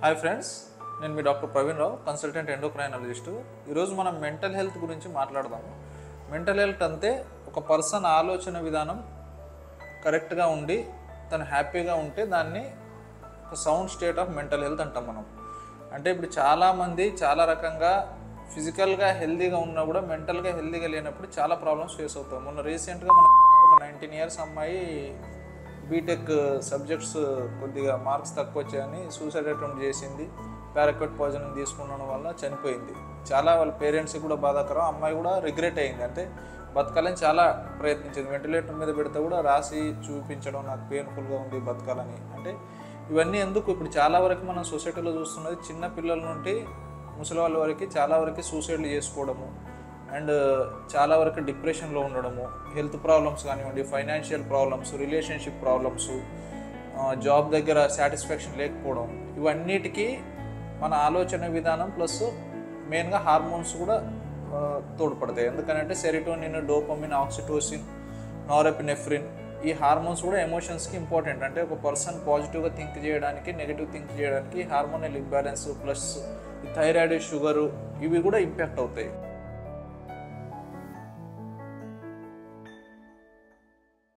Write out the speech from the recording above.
Hi friends, నేను మీ doctor Praveen Rao, consultant endocrinologist. ఈరోజు మనం మెంటల్ హెల్త్ గురించి మాట్లాడదాము. మెంటల్ హెల్త్ అంటే ఒక పర్సన్ ఆలోచన విధానం కరెక్ట్గా ఉండి తను హ్యాపీగా ఉంటే దాన్ని ఒక sound state of mental health అంటాం మనం. అంటే ఇప్పుడు చాలామంది చాలా రకంగా ఫిజికల్గా హెల్తీగా ఉన్నా కూడా మెంటల్గా హెల్తీగా లేనప్పుడు చాలా ప్రాబ్లమ్స్ ఫేస్ అవుతాం. మొన్న రీసెంట్గా మన ఒక 19 years అమ్మాయి బీటెక్ సబ్జెక్ట్స్ కొద్దిగా మార్క్స్ తక్కువ వచ్చాయని సూసైడ్ అటెంప్ట్ చేసింది. పారాక్వెట్ పాయిజనింగ్ తీసుకున్న వల్ల చనిపోయింది. చాలా వాళ్ళ పేరెంట్స్కి కూడా బాధాకరం. అమ్మాయి కూడా రిగ్రెట్ అయింది. అంటే బతకాలని చాలా ప్రయత్నించింది. వెంటిలేటర్ మీద పెడితే కూడా రాసి చూపించడం, నాకు పెయిన్ఫుల్గా ఉంది బతకాలని. అంటే ఇవన్నీ ఎందుకు? ఇప్పుడు చాలా వరకు మనం సొసైటీలో చూస్తున్నది చిన్న పిల్లల నుండి ముసలి వాళ్ళ వరకు చాలా వరకు సూసైడ్లు చేసుకోవడము అండ్ చాలా వరకు డిప్రెషన్లో ఉండడము, హెల్త్ ప్రాబ్లమ్స్ కానివ్వండి, financial problems, relationship problems, job దగ్గర సాటిస్ఫాక్షన్ లేకపోవడం, ఇవన్నిటికీ మన ఆలోచన విధానం ప్లస్ మెయిన్గా హార్మోన్స్ కూడా తోడ్పడతాయి. ఎందుకంటే సెరోటోనిన్, డోపమిన్, ఆక్సిటోసిన్, నారెపినెఫ్రిన్, ఈ హార్మోన్స్ కూడా ఎమోషన్స్కి ఇంపార్టెంట్. అంటే ఒక పర్సన్ పాజిటివ్గా థింక్ చేయడానికి, నెగిటివ్ థింక్ చేయడానికి hormonal imbalance plus thyroid, sugar ఇవి కూడా ఇంపాక్ట్ అవుతాయి.